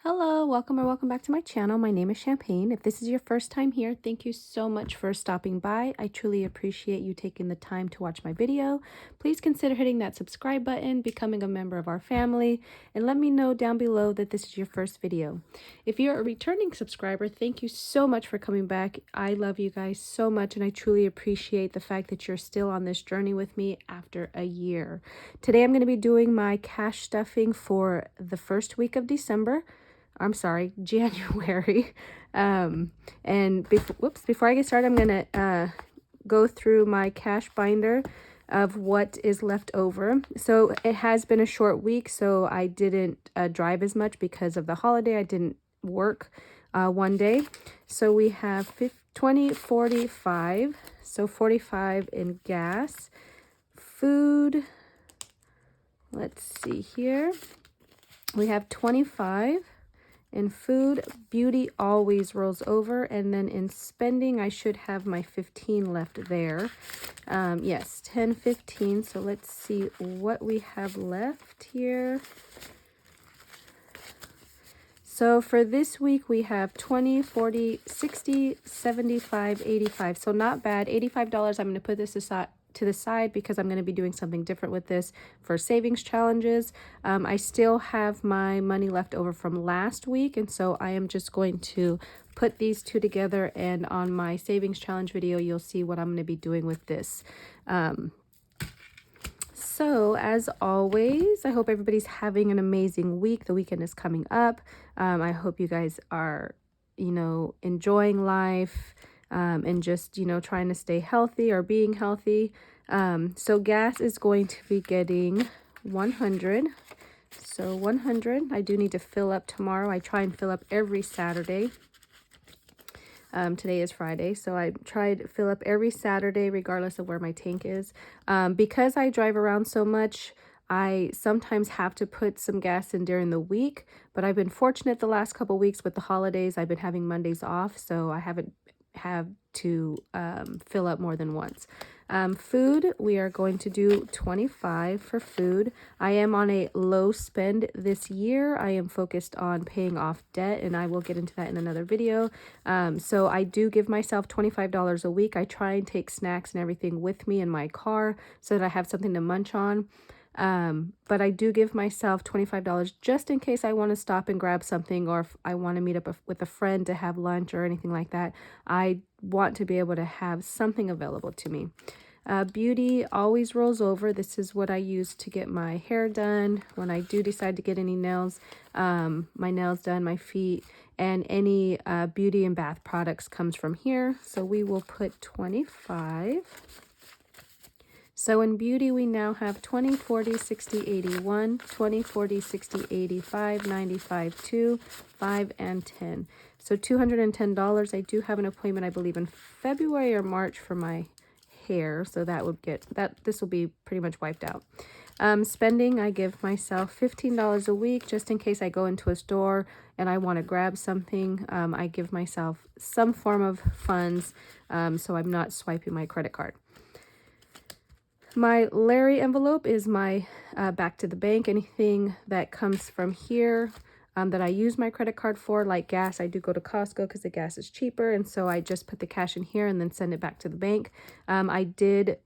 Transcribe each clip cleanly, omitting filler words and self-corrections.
Hello, welcome or welcome back to my channel. My name is Champagne. If this is your first time here, thank you so much for stopping by. I truly appreciate you taking the time to watch my video. Please consider hitting that subscribe button, becoming a member of our family, and let me know down below that this is your first video. If you're a returning subscriber, thank you so much for coming back. I love you guys so much, and I truly appreciate the fact that you're still on this journey with me after a year. Today, I'm going to be doing my cash stuffing for the first week of December. I'm sorry, January. And before I get started, I'm going to go through my cash binder of what is left over. So it has been a short week, so I didn't drive as much because of the holiday. I didn't work one day. So we have 20, 45. So 45 in gas. Food, let's see here. We have 25. In food, beauty always rolls over, and then in spending, I should have my 15 left there. Yes, 10, 15. So let's see what we have left here. So for this week, we have 20, 40, 60, 75, 85. So not bad. $85. I'm going to put this aside to the side because I'm going to be doing something different with this for savings challenges. I still have my money left over from last week, and so I am just going to put these two together, and on my savings challenge video you'll see what I'm going to be doing with this. So as always, I hope everybody's having an amazing week. The weekend is coming up. I hope you guys are, enjoying life, and just, trying to stay healthy or being healthy. So gas is going to be getting 100. So 100. I do need to fill up tomorrow. I try and fill up every Saturday. Today is Friday, so I try to fill up every Saturday regardless of where my tank is. Because I drive around so much, I sometimes have to put some gas in during the week, but I've been fortunate the last couple weeks with the holidays. I've been having Mondays off, so I haven't have to fill up more than once. Food, we are going to do 25 for food. I am on a low spend this year. I am focused on paying off debt, and I will get into that in another video. So I do give myself $25 a week. I try and take snacks and everything with me in my car so that I have something to munch on. But I do give myself $25 just in case I want to stop and grab something, or if I want to meet up with a friend to have lunch or anything like that. I want to be able to have something available to me. Beauty always rolls over. This is what I use to get my hair done when I do decide to get any nails, my nails done, my feet, and any beauty and bath products comes from here. So we will put 25. So in beauty, we now have 20, 40, 60, 81, 20, 40, 60, 85, 95, 2, 5, and 10. So $210. I do have an appointment, I believe, in February or March for my hair. So this will be pretty much wiped out. Spending, I give myself $15 a week just in case I go into a store and I want to grab something. I give myself some form of funds, so I'm not swiping my credit card. My Larry envelope is my back to the bank. Anything that comes from here that I use my credit card for, like gas, I do go to Costco because the gas is cheaper, and so I just put the cash in here and then send it back to the bank. I did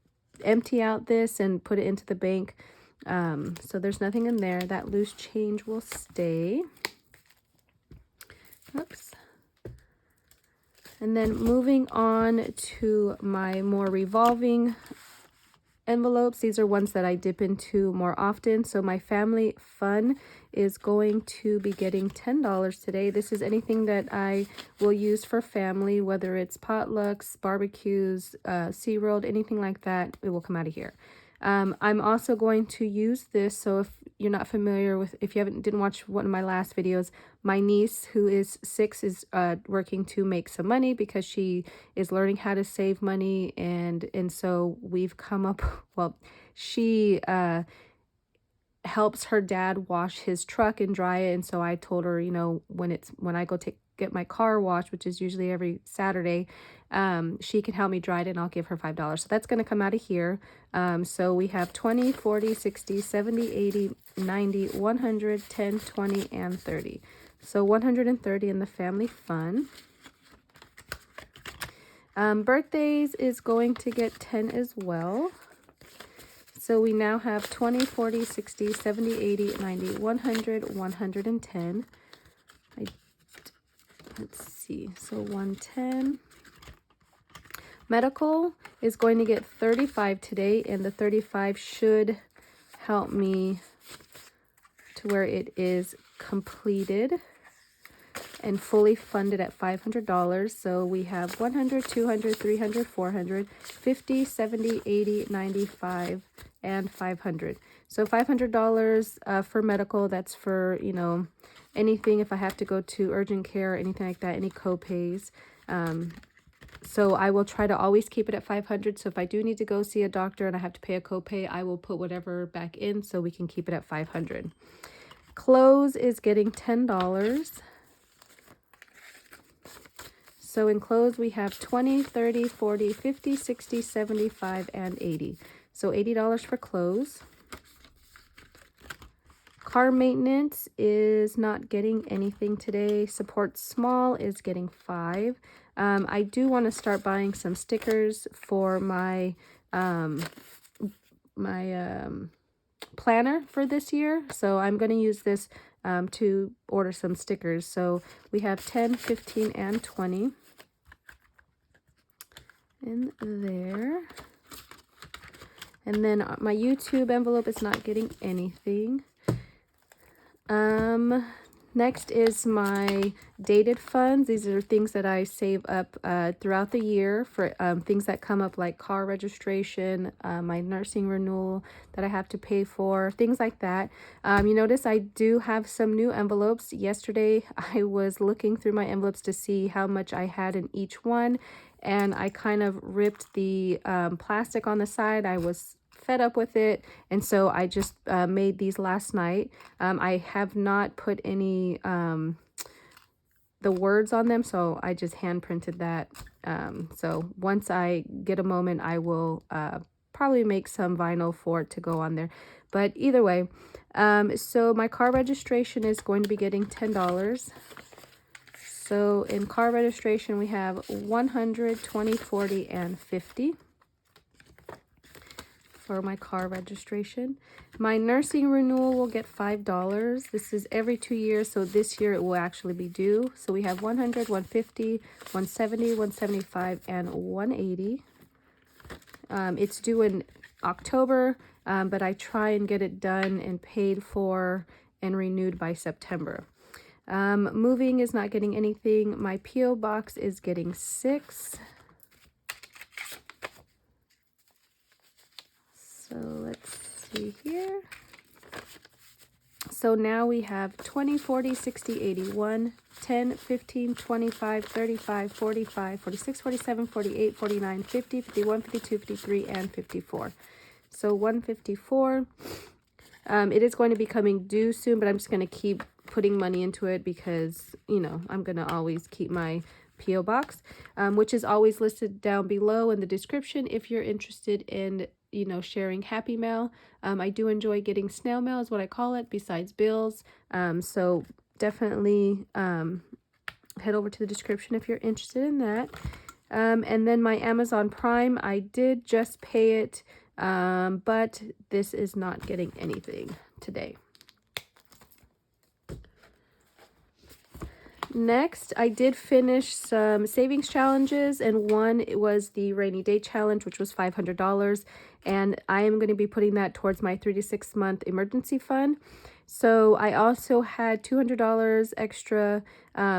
empty out this and put it into the bank, so there's nothing in there. That loose change will stay. Oops. And then moving on to my more revolving envelopes. These are ones that I dip into more often. So my family fun is going to be getting $10 today. This is anything that I will use for family, whether it's potlucks, barbecues, SeaWorld, anything like that, it will come out of here. I'm also going to use this, so if you're not familiar with, if you didn't watch one of my last videos, my niece, who is 6, is working to make some money because she is learning how to save money, and so we've come up, well, she helps her dad wash his truck and dry it, and so I told her, when I go get my car washed, which is usually every Saturday, she can help me dry it and I'll give her $5. So that's going to come out of here. So we have 20, 40, 60, 70, 80, 90, 100, 10, 20, and 30. So 130 in the family fun. Birthdays is going to get 10 as well. So we now have 20, 40, 60, 70, 80, 90, 100, 110. Let's see, so 110. Medical is going to get 35 today, and the 35 should help me to where it is completed and fully funded at $500. So we have 100, 200, 300, 400, 50, 70, 80, 95, and 500. So $500 for medical. That's for, you know, anything if I have to go to urgent care or anything like that, any co-pays. So I will try to always keep it at 500. So if I do need to go see a doctor and I have to pay a copay, I will put whatever back in so we can keep it at 500. Clothes is getting $10. So in clothes, we have 20, 30, 40, 50, 60, 75, and 80. So $80 for clothes. Car maintenance is not getting anything today. Support small is getting 5. I do want to start buying some stickers for my planner for this year. So I'm going to use this to order some stickers. So we have 10, 15, and 20 in there. And then my YouTube envelope is not getting anything. Next is my dated funds. These are things that I save up throughout the year for things that come up like car registration, my nursing renewal that I have to pay for, things like that. You notice I do have some new envelopes. Yesterday, I was looking through my envelopes to see how much I had in each one, and I kind of ripped the plastic on the side. I was fed up with it, and so I just made these last night. I have not put any the words on them, so I just hand printed that. So once I get a moment, I will probably make some vinyl for it to go on there. But either way, so my car registration is going to be getting $10. So in car registration, we have 100, 20, 40, and 50. For my car registration. My nursing renewal will get $5. This is every 2 years, so this year it will actually be due. So we have 100, 150, 170, 175, and 180. It's due in October, but I try and get it done and paid for and renewed by September. Moving is not getting anything. My P.O. box is getting 6. So let's see here. So now we have 20, 40, 60, 81, 10, 15, 25, 35, 45, 46, 47, 48, 49, 50, 51, 52, 53, and 54. So 154. It is going to be coming due soon, but I'm just going to keep putting money into it because, you know, I'm going to always keep my P.O. box, which is always listed down below in the description if you're interested in, you know, sharing happy mail. I do enjoy getting snail mail is what I call it, besides bills. So definitely head over to the description if you're interested in that. And then my Amazon Prime, I did just pay it, but this is not getting anything today. Next, I did finish some savings challenges, and one was the rainy day challenge, which was $500, and I am going to be putting that towards my 3 to 6 month emergency fund. So I also had $200 extra,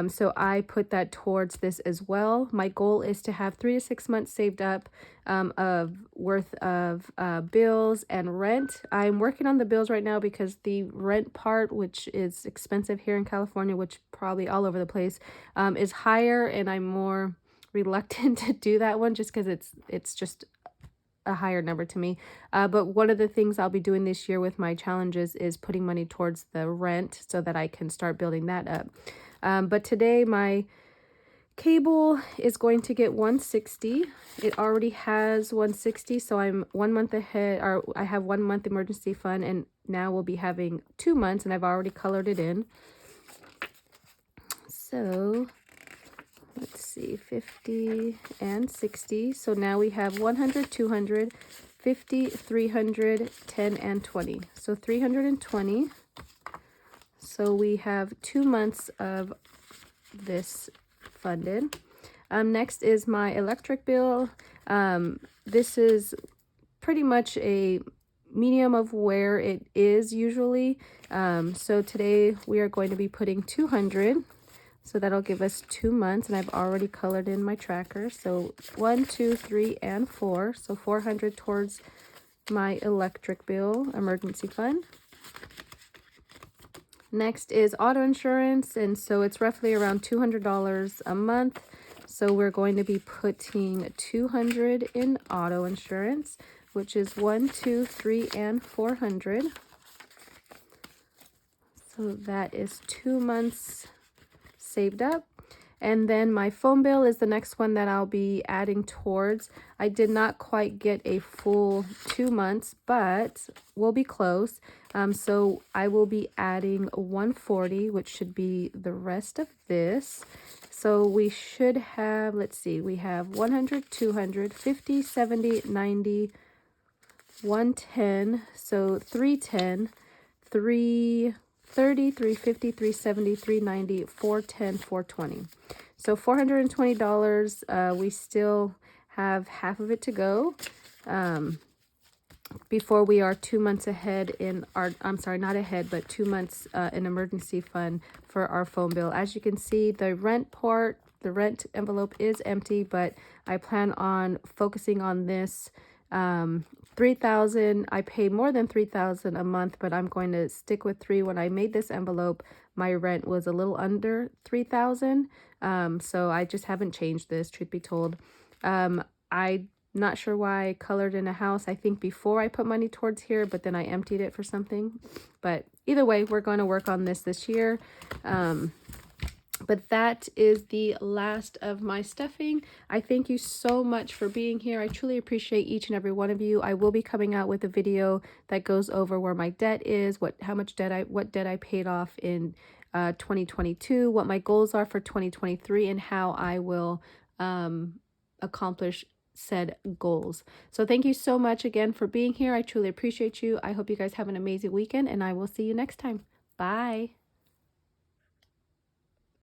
so I put that towards this as well. My goal is to have 3 to 6 months saved up worth of bills and rent. I'm working on the bills right now because the rent part, which is expensive here in California, which probably all over the place, is higher, and I'm more reluctant to do that one just because it's just a higher number to me. But one of the things I'll be doing this year with my challenges is putting money towards the rent so that I can start building that up. But today my cable is going to get $160. It already has $160, so I'm 1 month ahead, or I have 1 month emergency fund, and now we'll be having 2 months, and I've already colored it in. So let's see, 50 and 60. So now we have 100, 200, 50, 300, 10, and 20. So 320. So we have 2 months of this funded. Next is my electric bill. This is pretty much a medium of where it is usually. So today we are going to be putting 200. So that'll give us 2 months, and I've already colored in my tracker. So 1, 2, 3, and 4. So 400 towards my electric bill emergency fund. Next is auto insurance, and so it's roughly around $200 a month. So we're going to be putting 200 in auto insurance, which is 1, 2, 3, and 400. So that is 2 months saved up. And then my phone bill is the next one that I'll be adding towards. I did not quite get a full 2 months, but we'll be close. So I will be adding 140, which should be the rest of this. So we should have, let's see, we have 100, 200, 50, 70, 90, 110, so 310, 330, 350, 370, 390, 410, 420. So $420. We still have half of it to go before we are 2 months ahead in our, I'm sorry, not ahead, but 2 months in emergency fund for our phone bill. As you can see, the rent part, the rent envelope is empty, but I plan on focusing on this. 3,000. I pay more than 3,000 a month, but I'm going to stick with 3. When I made this envelope, my rent was a little under 3,000. So I just haven't changed this, truth be told. I'm not sure why I colored in a house. I think before I put money towards here, but then I emptied it for something. But either way, we're going to work on this year. But that is the last of my stuffing. I thank you so much for being here. I truly appreciate each and every one of you. I will be coming out with a video that goes over where my debt is, what debt I paid off in 2022, what my goals are for 2023, and how I will accomplish said goals. So thank you so much again for being here. I truly appreciate you. I hope you guys have an amazing weekend, and I will see you next time. Bye.